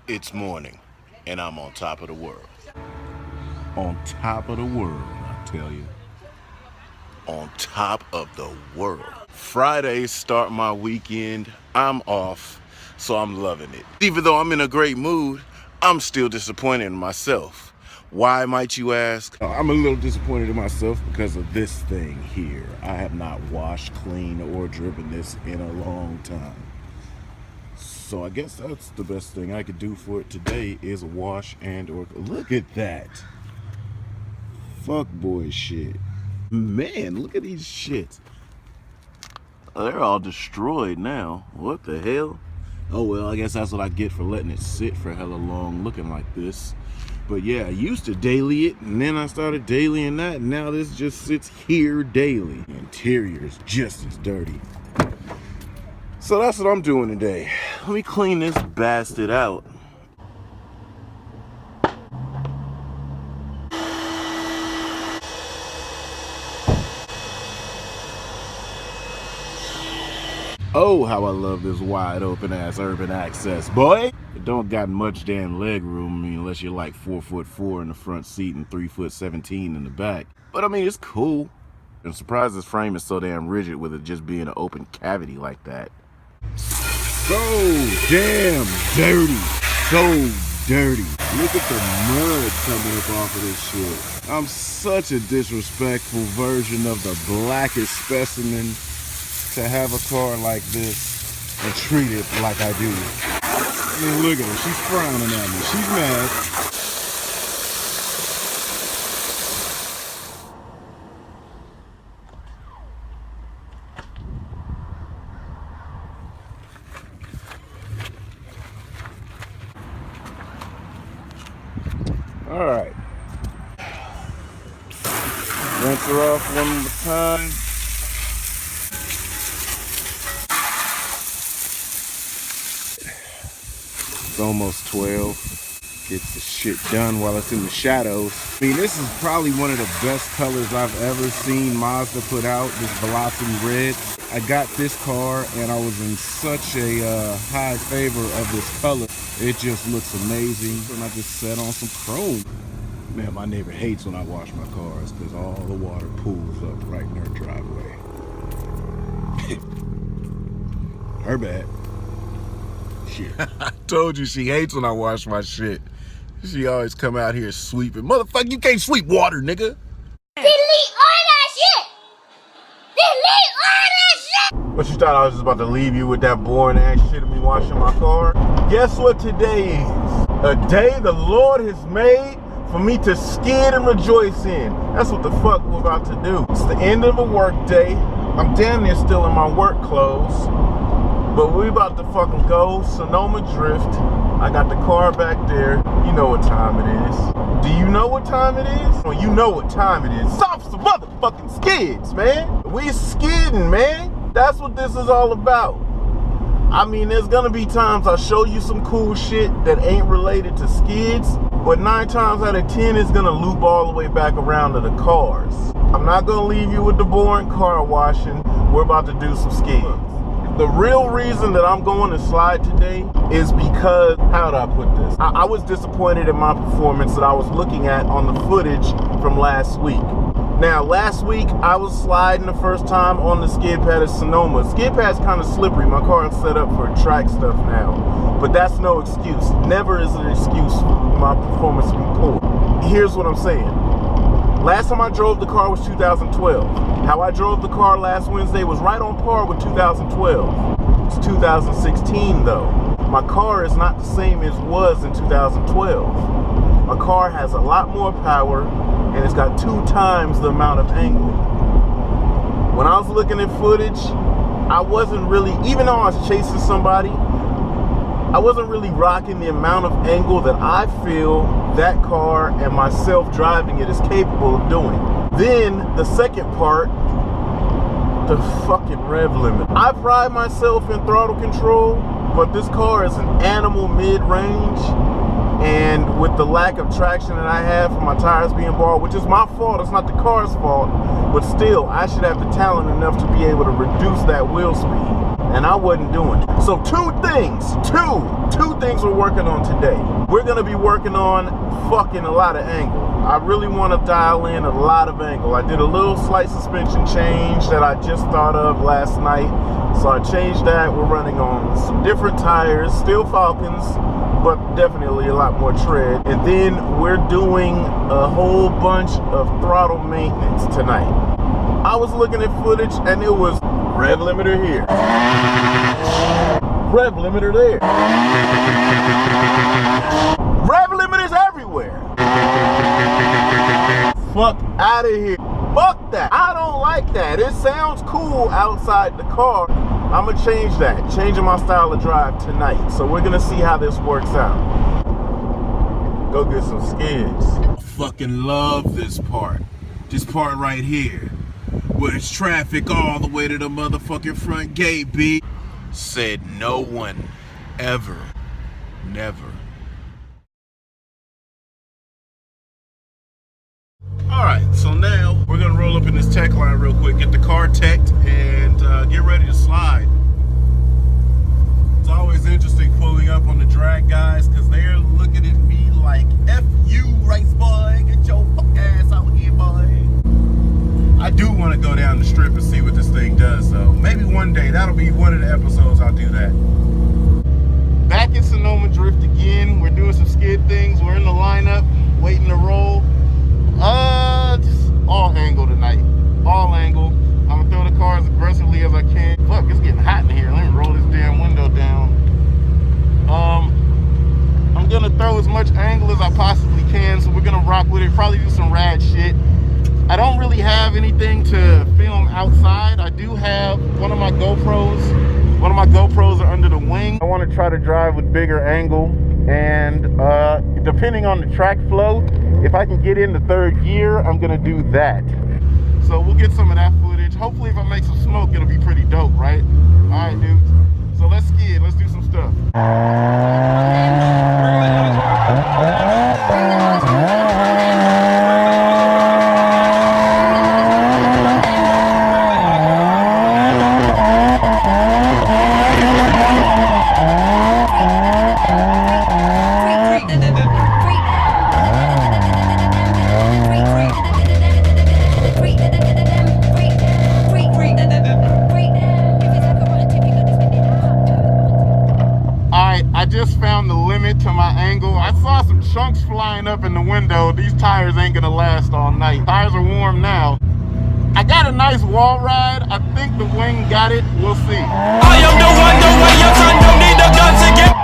It's morning, and I'm on top of the world. On top of the world, I tell you. On top of the world. Fridays start my weekend. I'm off, so I'm loving it. Even though I'm in a great mood, I'm still disappointed in myself. Why, might you ask? I'm a little disappointed in myself because of this thing here. I have not washed, cleaned, or driven this in a long time. So I guess that's the best thing I could do for it today is wash and or look at that. Fuck boy shit. Man, look at these shits. They're all destroyed now. What the hell? Oh well, I guess that's what I get for letting it sit for hella long looking like this. But yeah, I used to daily it, and then I started dailying that, and now this just sits here daily. The interior is just as dirty. So that's what I'm doing today. Let me clean this bastard out. Oh, how I love this wide open ass urban access, boy. It don't got much damn leg room, I mean, unless you're like 4'4" in the front seat and 3'17" in the back. But I mean, it's cool. I'm surprised this frame is so damn rigid with it just being an open cavity like that. So damn dirty. So dirty. Look at the mud coming up off of this shit. I'm such a disrespectful version of the blackest specimen to have a car like this and treat it like I do. I mean, look at her. She's frowning at me. She's mad. All right. Rinse her off one more time. It's almost 12. Gets the shit done while it's in the shadows. I mean, this is probably one of the best colors I've ever seen Mazda put out, this Velocity Red. I got this car and I was in such a high favor of this color. It just looks amazing. And I just set on some chrome. Man, my neighbor hates when I wash my cars because all the water pools up right in her driveway. Her bad. Shit. I told you she hates when I wash my shit. She always come out here sweeping. Motherfucker, you can't sweep water, nigga. Delete all that shit! Delete all that shit! What, you thought I was just about to leave you with that boring ass shit of me washing my car? Guess what today is? A day the Lord has made for me to skid and rejoice in. That's what the fuck we're about to do. It's the end of a work day. I'm damn near still in my work clothes. But we about to fucking go Sonoma Drift. I got the car back there. You know what time it is. Do you know what time it is? Well, you know what time it is. Stop some motherfucking skids, man. We skidding, man. That's what this is all about. I mean, there's gonna be times I show you some cool shit that ain't related to skids, but 9 times out of 10 it's gonna loop all the way back around to the cars. I'm not gonna leave you with the boring car washing. We're about to do some skids. The real reason that I'm going to slide today is because, how do I put this? I was disappointed in my performance that I was looking at on the footage from last week. Now, last week, I was sliding the first time on the skid pad at Sonoma. Skid pad's kind of slippery. My car is set up for track stuff now. But that's no excuse. Never is an excuse for my performance to be poor. Here's what I'm saying. Last time I drove the car was 2012. How I drove the car last Wednesday was right on par with 2012. It's 2016 though. My car is not the same as it was in 2012. My car has a lot more power and it's got 2 times the amount of angle. When I was looking at footage, I wasn't really, even though I was chasing somebody, I wasn't really rocking the amount of angle that I feel that car and myself driving it is capable of doing. Then the second part, the fucking rev limit. I pride myself in throttle control, but this car is an animal mid-range, and with the lack of traction that I have from my tires being bald, which is my fault, it's not the car's fault, but still, I should have the talent enough to be able to reduce that wheel speed, and I wasn't doing it. So two things the things we're working on today. We're gonna be working on fucking a lot of angle. I really want to dial in a lot of angle. I did a little slight suspension change that I just thought of last night. So I changed that. We're running on some different tires, still Falcons, but definitely a lot more tread. And then we're doing a whole bunch of throttle maintenance tonight. I was looking at footage and it was rev limiter here, rev limiter there, rev limiters everywhere. Fuck out of here. Fuck that. I don't like that. It sounds cool outside the car. I'm gonna change that. Changing my style of drive tonight. So we're gonna see how this works out. Go get some skids. I fucking love this part. This part right here. Where it's traffic all the way to the motherfucking front gate, B. Said no one ever, never. Alright, so now we're gonna roll up in this tech line real quick, get the car teched, and get ready to slide. It's always interesting pulling up on the drag guys, because they're looking at me like, F you, race boy, get your fuck ass out here, boy. I do want to go down the strip and see what this thing does, though. Maybe one day, that'll be one of the episodes I'll do that. Back in Sonoma Drift again. We're doing some skid things. We're in the lineup, waiting to roll. Just all angle tonight. All angle. I'm gonna throw the car as aggressively as I can. Fuck, it's getting hot in here. Let me roll this damn window down. I'm gonna throw as much angle as I possibly can, so we're gonna rock with it. Probably do some rad shit. I don't really have anything to film outside. I do have one of my GoPros. One of my GoPros are under the wing. I want to try to drive with bigger angle, and depending on the track flow, if I can get into third gear, I'm gonna do that. So we'll get some of that footage. Hopefully if I make some smoke, it'll be pretty dope, right? All right, dudes. So let's skid, let's do some stuff. To my angle, I saw some chunks flying up in the window. These tires ain't gonna last all night. Tires are warm now. I got a nice wall ride. I think the wing got it. We'll see. I am the one, the way your son don't need a gun to get.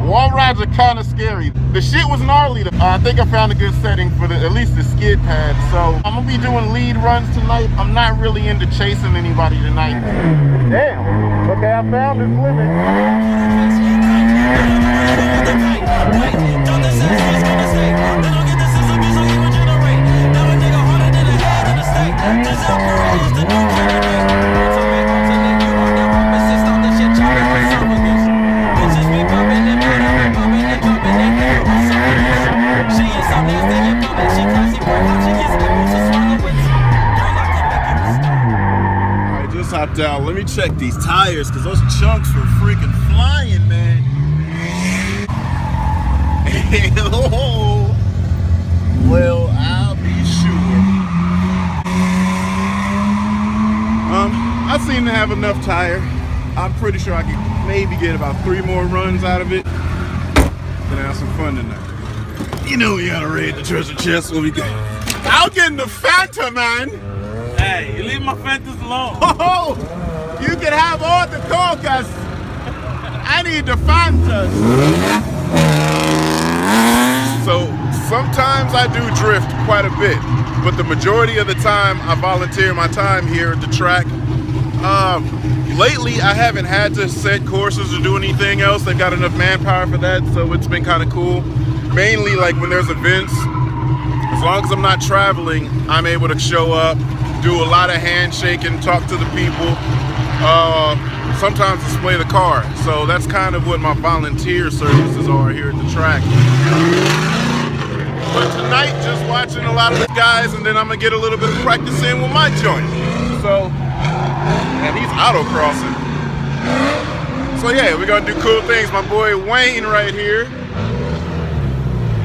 Wall rides are kind of scary. The shit was gnarly. I think I found a good setting for at least the skid pad. So I'm gonna be doing lead runs tonight. I'm not really into chasing anybody tonight. Damn. Okay, I found this limit. I just hopped out. Let me check these tires, because those chunks were freaking flying, man. Hello. Well, I'll be sure. I seem to have enough tire. I'm pretty sure I can maybe get about 3 more runs out of it. Gonna have some fun tonight. You know we gotta raid the treasure chest when we go. I'll get in the Fanta, man. Hey, you leave my Fantas alone. Oh, you can have all the cocas. I need the Fantas. So sometimes I do drift quite a bit, but the majority of the time I volunteer my time here at the track. Lately I haven't had to set courses or do anything else. They've got enough manpower for that, so it's been kind of cool. Mainly like when there's events, as long as I'm not traveling, I'm able to show up, do a lot of handshaking, talk to the people, sometimes display the car. So that's kind of what my volunteer services are here at the track. But tonight, just watching a lot of the guys, and then I'm gonna get a little bit of practice in with my joint. So, and he's autocrossing. So yeah, we're gonna do cool things. My boy Wayne right here.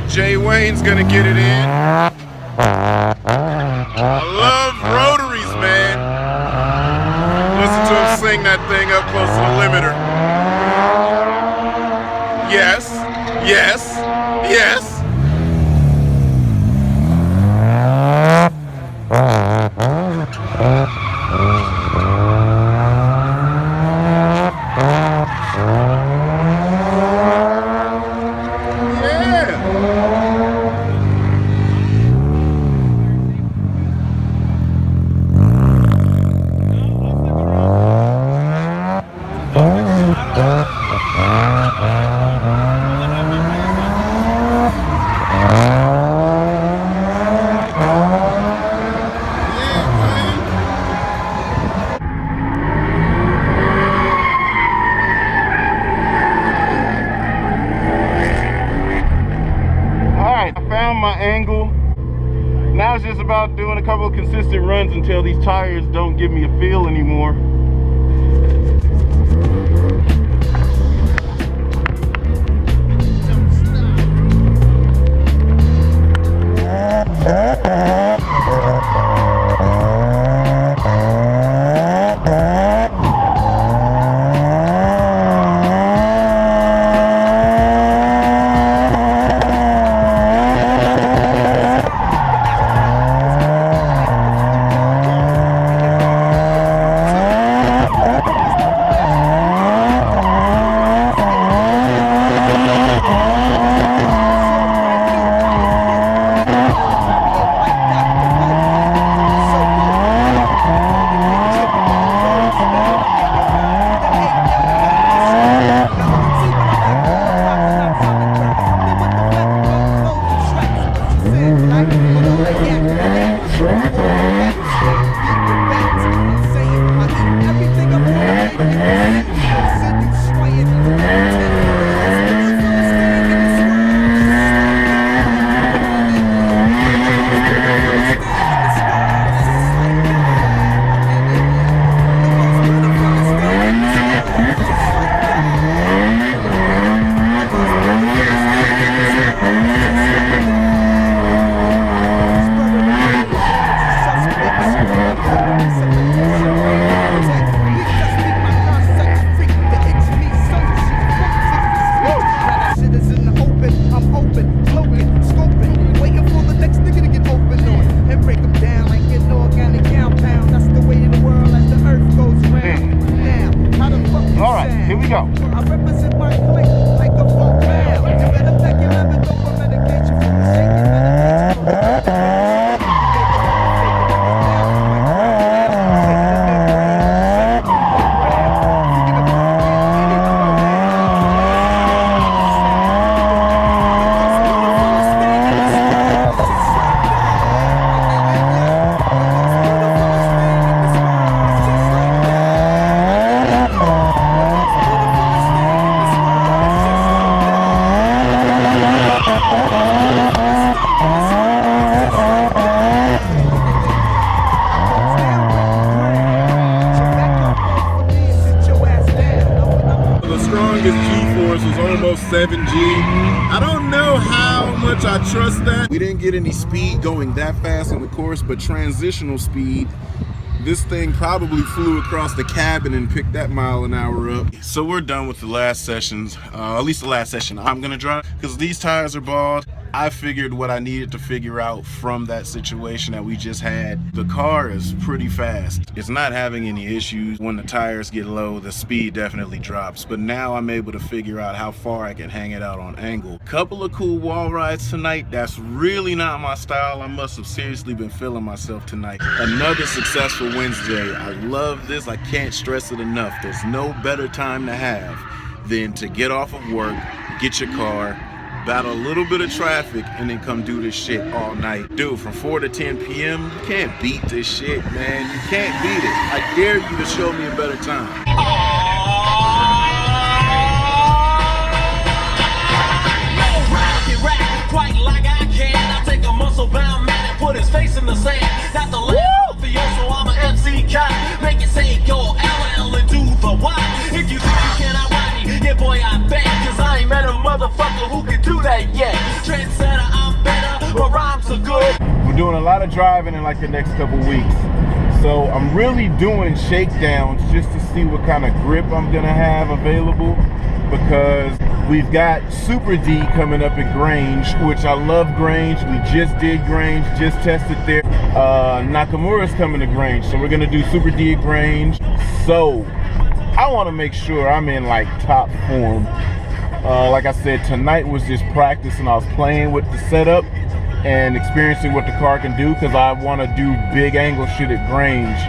Jay Wayne's gonna get it in. I love rotaries, man. Listen to him sing that thing up close to the limiter. Yes, yes, yes. My angle. Now it's just about doing a couple of consistent runs until these tires don't give me a feel anymore. G-force is almost 7G. I don't know how much I trust that. We didn't get any speed going that fast on the course, but transitional speed, this thing probably flew across the cabin and picked that mile/an-hour up. So we're done with the last sessions, at least the last session I'm gonna drive, because these tires are bald. I figured what I needed to figure out from that situation that we just had. The car is pretty fast. It's not having any issues. When the tires get low, the speed definitely drops. But now I'm able to figure out how far I can hang it out on angle. Couple of cool wall rides tonight. That's really not my style. I must have seriously been feeling myself tonight. Another successful Wednesday. I love this. I can't stress it enough. There's no better time to have than to get off of work, get your car, battle a little bit of traffic, and then come do this shit all night. Dude, from 4 to 10 p.m., you can't beat this shit, man. You can't beat it. I dare you to show me a better time. Quite like I can. I take a muscle-bound man and put his face in the sand. Not the last for you, so I'm an MC cop. Make it say go LL and do the Y. If you think you cannot ride nigga who can do that yet. Trendsetter, I'm better, my rhymes are good. We're doing a lot of driving in like the next couple weeks. So I'm really doing shakedowns just to see what kind of grip I'm gonna have available, because we've got Super D coming up at Grange, which I love Grange. We just did Grange, just tested there. Nakamura's coming to Grange, so we're gonna do Super D at Grange. So I wanna make sure I'm in like top form. Like I said, tonight was just practice, and I was playing with the setup and experiencing what the car can do, because I want to do big angle shit at Grange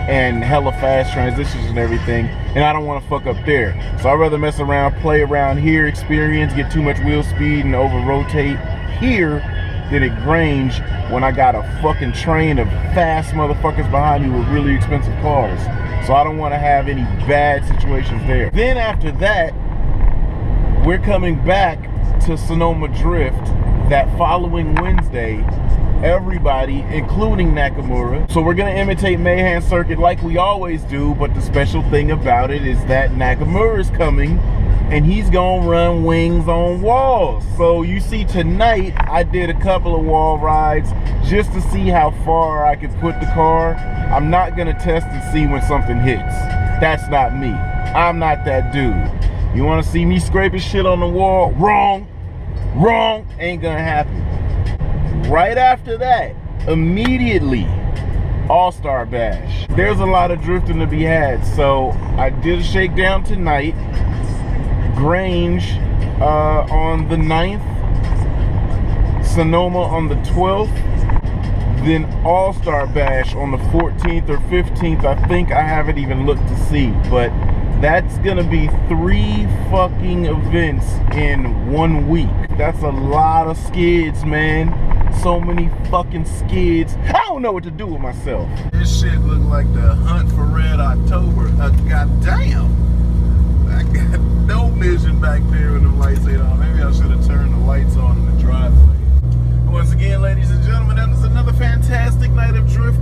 and hella fast transitions and everything, and I don't want to fuck up there. So I'd rather mess around, play around here, experience, get too much wheel speed and over rotate here than at Grange when I got a fucking train of fast motherfuckers behind me with really expensive cars. So I don't want to have any bad situations there. Then after that, we're coming back to Sonoma Drift that following Wednesday, everybody, including Nakamura. So we're gonna imitate Mayhem Circuit like we always do, but the special thing about it is that Nakamura's coming and he's gonna run wings on walls. So you see tonight, I did a couple of wall rides just to see how far I could put the car. I'm not gonna test and see when something hits. That's not me. I'm not that dude. You wanna see me scraping shit on the wall? Wrong. Wrong, ain't gonna happen. Right after that, immediately, All-Star Bash. There's a lot of drifting to be had, so I did a shakedown tonight. Grange on the 9th, Sonoma on the 12th, then All-Star Bash on the 14th or 15th. I think I haven't even looked to see, but that's gonna be 3 fucking events in 1 week. That's a lot of skids, man. So many fucking skids. I don't know what to do with myself. This shit look like the hunt for Red October. Goddamn. I got no vision back there when the lights ain't on. Maybe I should have turned the lights on in the driveway. Once again, ladies and gentlemen, that was another fantastic night of drift